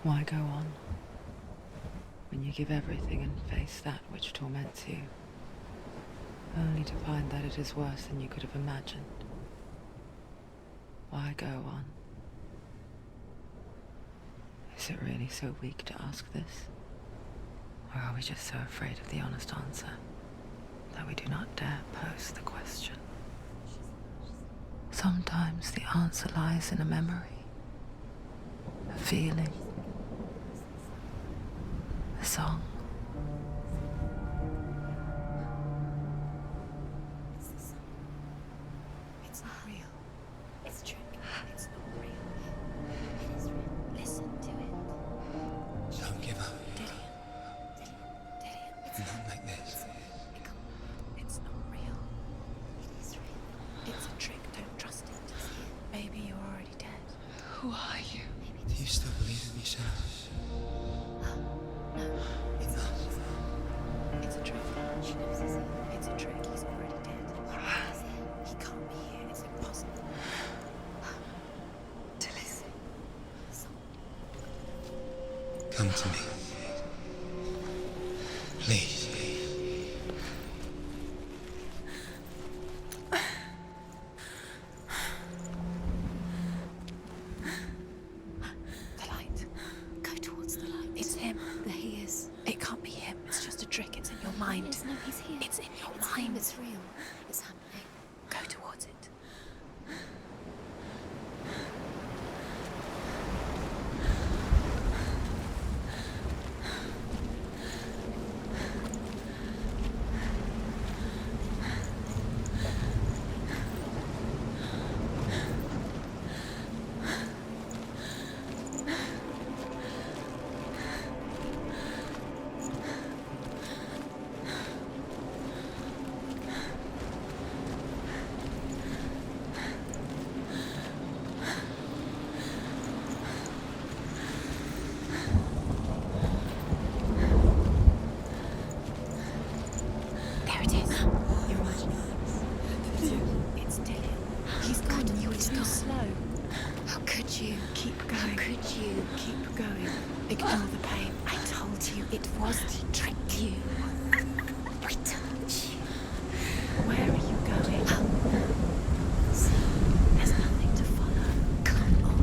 Why go on when you give everything and face that which torments you, only to find that it is worse than you could have imagined? Why go on? Is it really so weak to ask this? Or are we just so afraid of the honest answer that we do not dare pose the question? Sometimes the answer lies in a memory, a feeling, a song. It's the song. It's not real. It's a trick. It's not real. It is real. Listen to it. Don't give up. Dillian. It's Not like this. It's not real. It is real. It's a trick. Don't trust it. Maybe you're already dead. Who are you? Do you still believe in me, Senua? No. Enough. It's a trick. She knows he's here. It's a trick. He's already dead. He can't be here. It's impossible. To listen. Come to me. Please. The light. Go towards the light. It's him. There he is. It can't be him. It's just a trick. It's in your mind. No, he's here. It's in your It's mind. him. It's real. It's happening. Go towards it. There it is. You're imagining this. It's Dillian. He's gone. You were too slow. How could you? Keep going. How could you? Keep going. Ignore the pain. I told you it was to trick you. I told you. Where are you going? There's nothing to follow. Come on.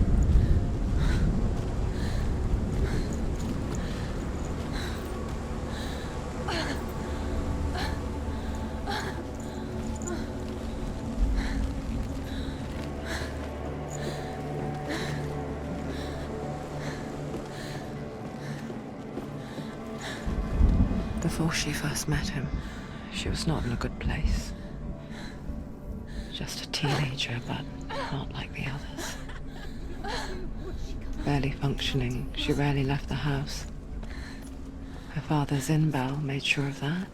Before she first met him, she was not in a good place. Just a teenager, but not like the others. Barely functioning, she rarely left the house. Her father's in-bell made sure of that.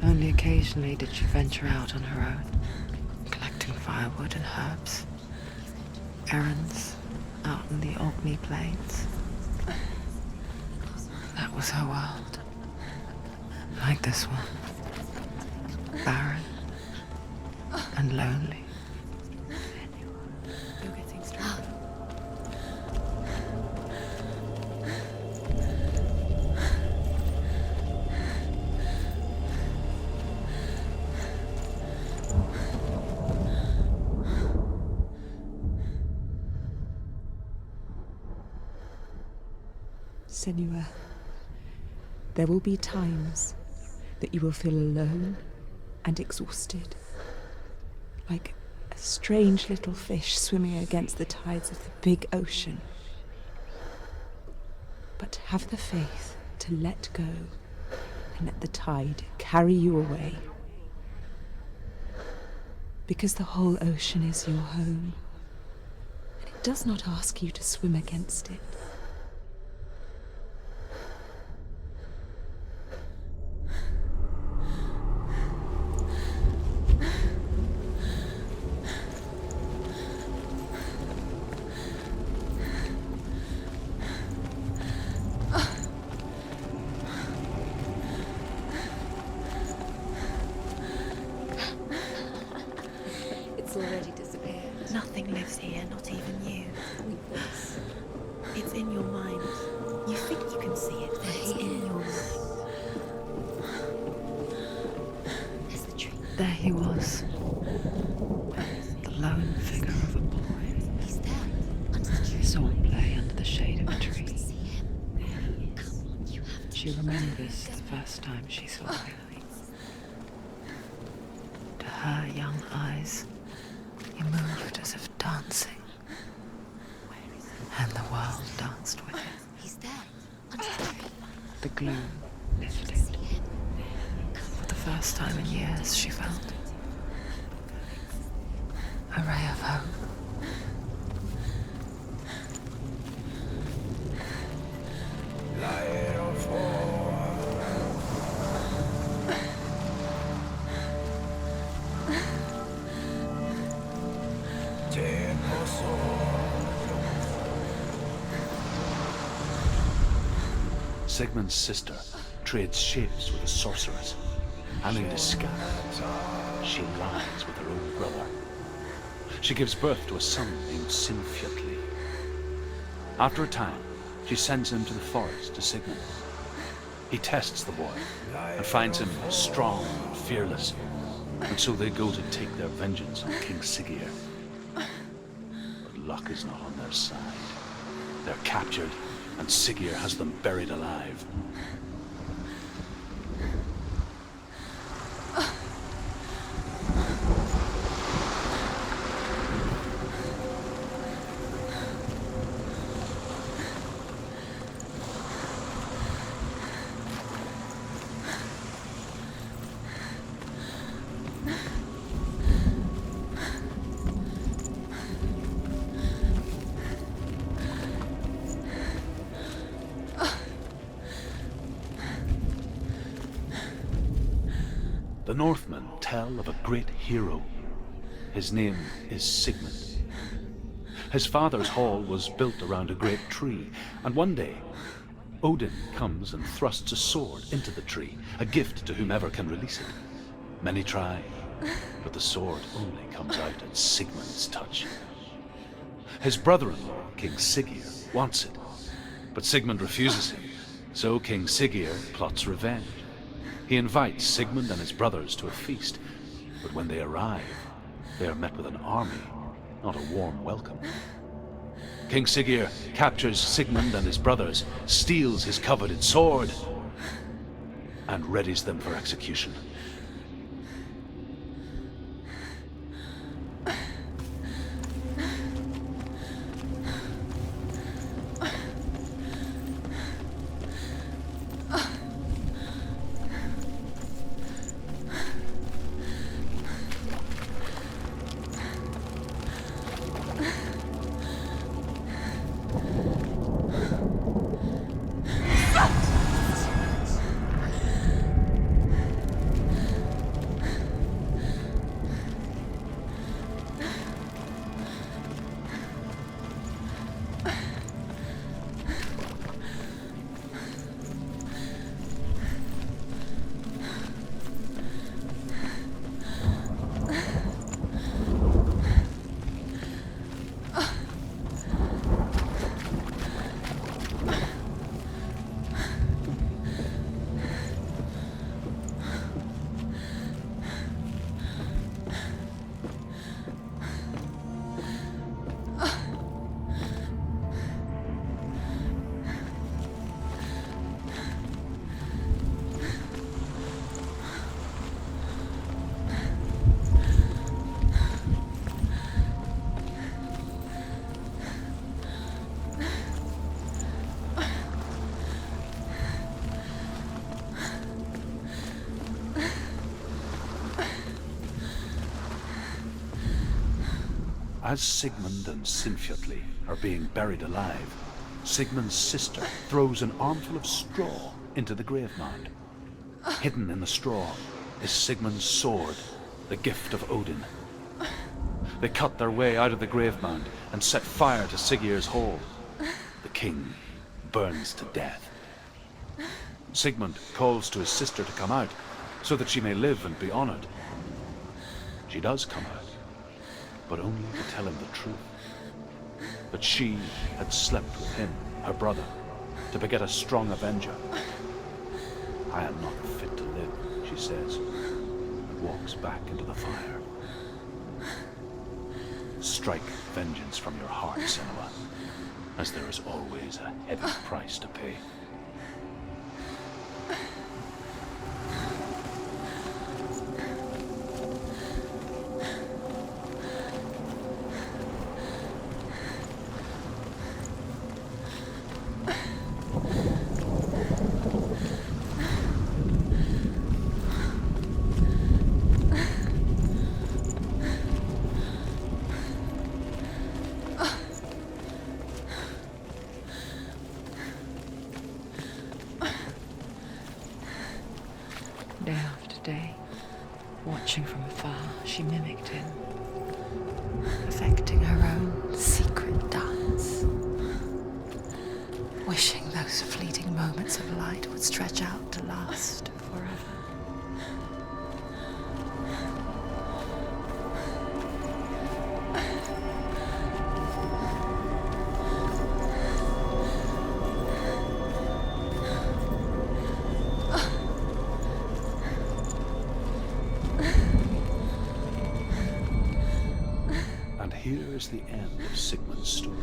Only occasionally did she venture out on her own, collecting firewood and herbs. Errands out in the Orkney Plains. That was her world. Like this one. Barren and lonely. You're getting stronger. Senua, there will be times that you will feel alone and exhausted, like a strange little fish swimming against the tides of the big ocean. But have the faith to let go and let the tide carry you away. Because the whole ocean is your home, and it does not ask you to swim against it. It's already disappeared. Nothing lives here, not even you. Weakness. There he was, the lone figure of a boy. He's there, under the tree. Swordplay under the shade of a I tree. can see him. Come on, you have to. She remembers the first time she saw him. To her young eyes, he moved as if dancing, and the world danced with him. He's there, under the tree. The gloom lifted. See him. For the first time in years, she felt a ray of hope. Sigmund's sister trades shapes with a sorceress, and in disguise, she lies with her own brother. She gives birth to a son named Sinfjotli. After a time, she sends him to the forest to Sigmund. He tests the boy and finds him strong and fearless, and so they go to take their vengeance on King Siggeir. But luck is not on their side. They're captured, and Siggeir has them buried alive. The Northmen tell of a great hero. His name is Sigmund. His father's hall was built around a great tree, and one day, Odin comes and thrusts a sword into the tree, a gift to whomever can release it. Many try, but the sword only comes out at Sigmund's touch. His brother-in-law, King Siggeir, wants it, but Sigmund refuses him, so King Siggeir plots revenge. He invites Sigmund and his brothers to a feast, but when they arrive, they are met with an army, not a warm welcome. King Siggeir captures Sigmund and his brothers, steals his coveted sword, and readies them for execution. As Sigmund and Sinfjotli are being buried alive, Sigmund's sister throws an armful of straw into the grave mound. Hidden in the straw is Sigmund's sword, the gift of Odin. They cut their way out of the grave mound and set fire to Siggeir's hall. The king burns to death. Sigmund calls to his sister to come out so that she may live and be honored. She does come out, but only to tell him the truth. That she had slept with him, her brother, to beget a strong avenger. I am not fit to live, she says, and walks back into the fire. Strike vengeance from your heart, Senua, as there is always a heavy price to pay. Day after day, watching from afar, she mimicked him, perfecting her own secret dance, wishing those fleeting moments of light would stretch out to last forever. Here is the end of Sigmund's story.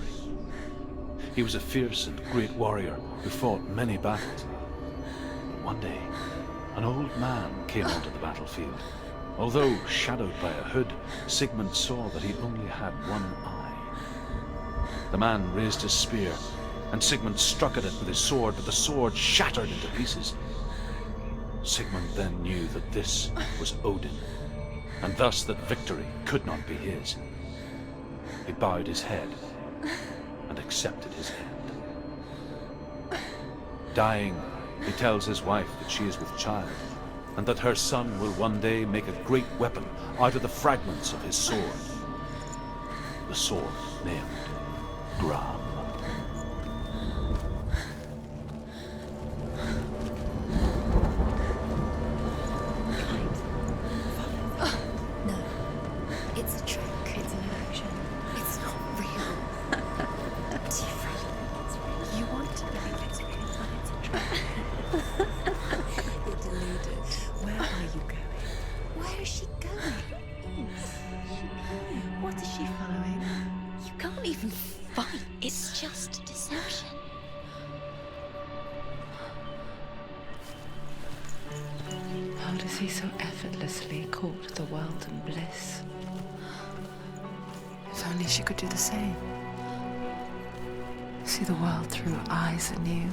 He was a fierce and great warrior who fought many battles. But one day, an old man came onto the battlefield. Although shadowed by a hood, Sigmund saw that he only had one eye. The man raised his spear, and Sigmund struck at it with his sword, but the sword shattered into pieces. Sigmund then knew that this was Odin, and thus that victory could not be his. He bowed his head and accepted his end. Dying, he tells his wife that she is with child, and that her son will one day make a great weapon out of the fragments of his sword. The sword named Gram. No, it's a trick. It's an illusion. It's not real. You want to believe it's real, but it's a trick. You're deluded. Where are you going? Where is she going? What is she following? You can't even fight. It's just deception. How does he so effortlessly court the world and bliss? If only she could do the same. See the world through eyes anew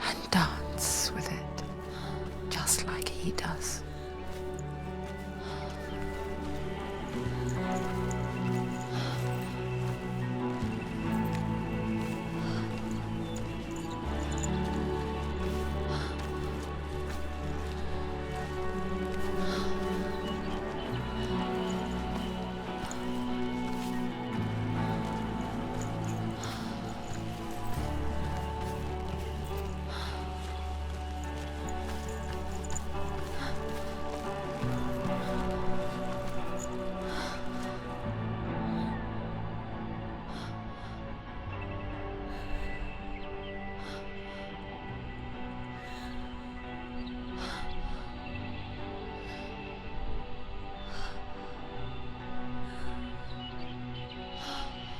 and dance with it, just like he does.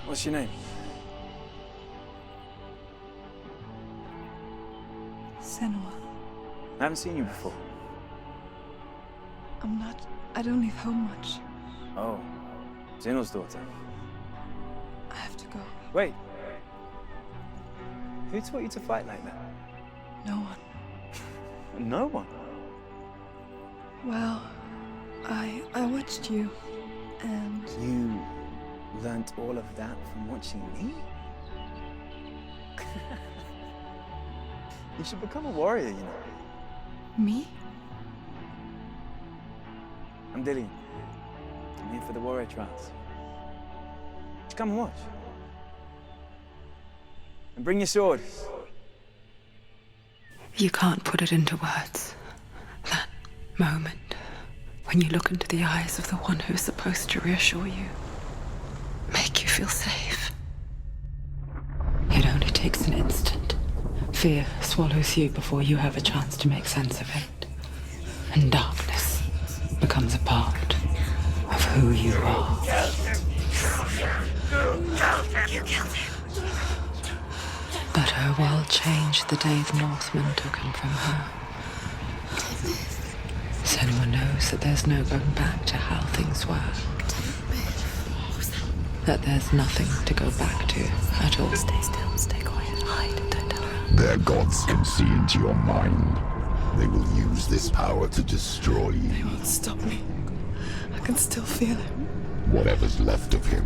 What's your name? Senua. I haven't seen you before. I don't leave home much. Oh, Zenua's daughter. I have to go. Wait. Who taught you to fight like that? No one. No one. Well, I watched you, and You learnt all of that from watching me? You should become a warrior, you know. me? I'm Dillian. I'm here for the warrior trials. Just come and watch. And bring your sword. You can't put it into words. That moment when you look into the eyes of the one who's supposed to reassure you, make you feel safe. It only takes an instant. Fear swallows you before you have a chance to make sense of it. And darkness who you are. You killed him. But her world changed the day the Northmen took him from her. Senua knows that there's no going back to how things were. That there's nothing to go back to at all. Stay still, stay quiet, hide, don't tell her. Their gods can see into your mind. They will use this power to destroy you. They won't stop me. I can still feel him. Whatever's left of him,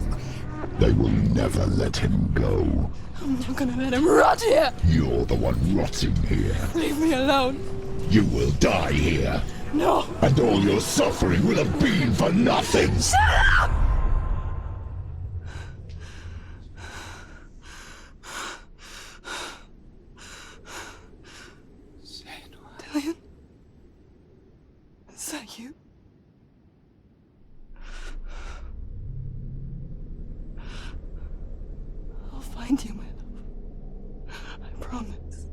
they will never let him go. I'm not gonna let him rot here. You're the one rotting here. Leave me alone. You will die here. No. And all your suffering will have been for nothing. Shut up! Dillian? Is that you? I'll find you, my love. I promise.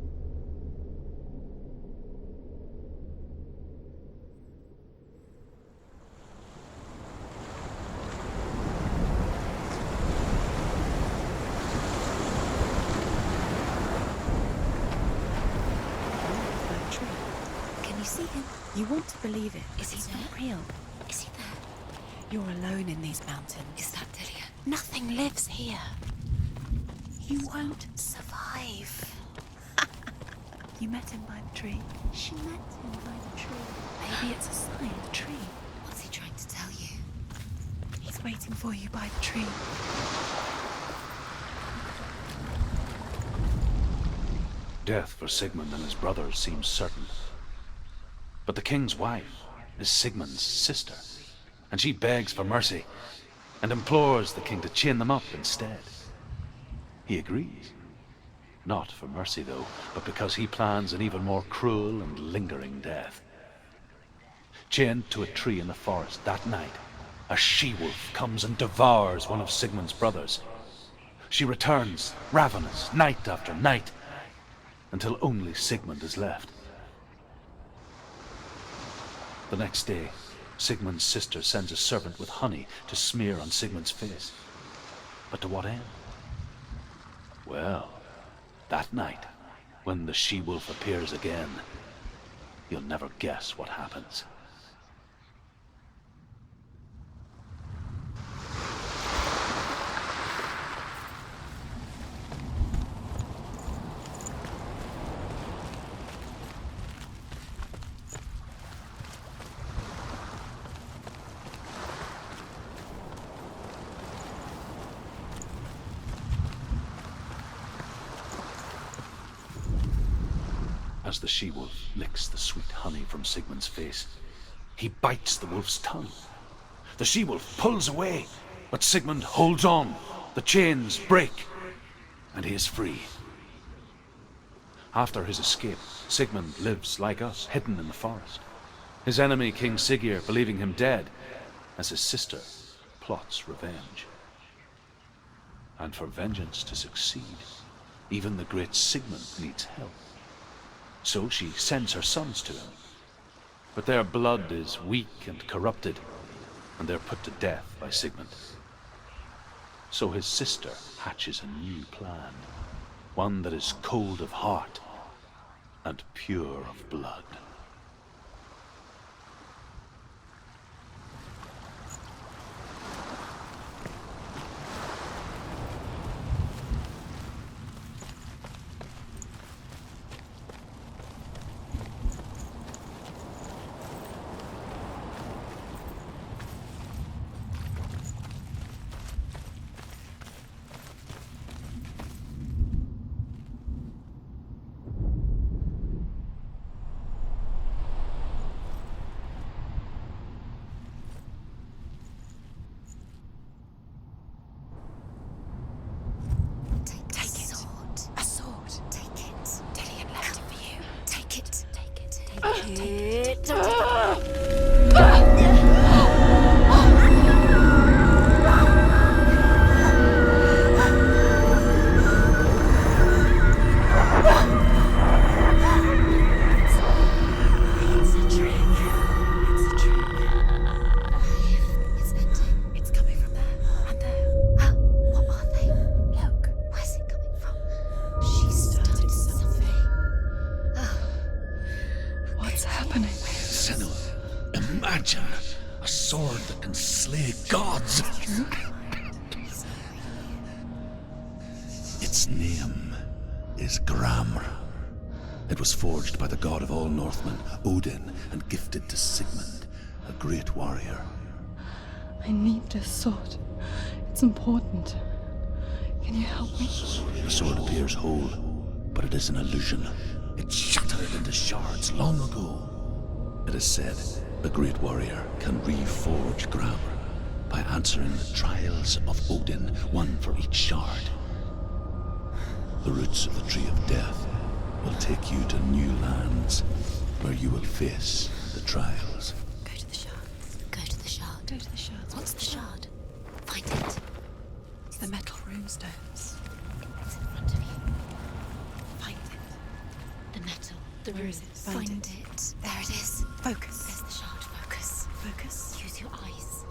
Can you see him? You want to believe it. Is he It's there? not real. Is he there? You're alone in these mountains. Is that Dillian? Nothing lives here. You won't survive. You met him by the tree. She met him by the tree. Maybe it's a sign. The tree. What's he trying to tell you? He's waiting for you by the tree. Death for Sigmund and his brothers seems certain. But the king's wife is Sigmund's sister, and she begs for mercy and implores the king to chain them up instead. He agrees. Not for mercy, though, but because he plans an even more cruel and lingering death. Chained to a tree in the forest that night, a she-wolf comes and devours one of Sigmund's brothers. She returns, ravenous, night after night, until only Sigmund is left. The next day, Sigmund's sister sends a servant with honey to smear on Sigmund's face. But to what end? Well, that night, when the she-wolf appears again, you'll never guess what happens. As the she-wolf licks the sweet honey from Sigmund's face, he bites the wolf's tongue. The she-wolf pulls away, but Sigmund holds on. The chains break, and he is free. After his escape, Sigmund lives like us, hidden in the forest. His enemy, King Siggeir, believing him dead, as his sister plots revenge. And for vengeance to succeed, even the great Sigmund needs help. So she sends her sons to him. But their blood is weak and corrupted, and they're put to death by Sigmund. So his sister hatches a new plan, one that is cold of heart and pure of blood. It's a trick. Its name is Gramr. It was forged by the god of all Northmen, Odin, and gifted to Sigmund, a great warrior. I need this sword. It's important. Can you help me? The sword appears whole, but it is an illusion. It shattered into shards long ago. It is said a great warrior can reforge Gramr by answering the trials of Odin, one for each shard. The roots of the Tree of Death will take you to new lands where you will face the trials. Go to the shard. Go to the shard. Go to the shards. What's the shard? Find it. It's the metal runestones. It's in front of you. Find it. The metal. The Where rune. is it? Find Find it. There it is. Focus. There's the shard. Focus. Focus. Use your eyes.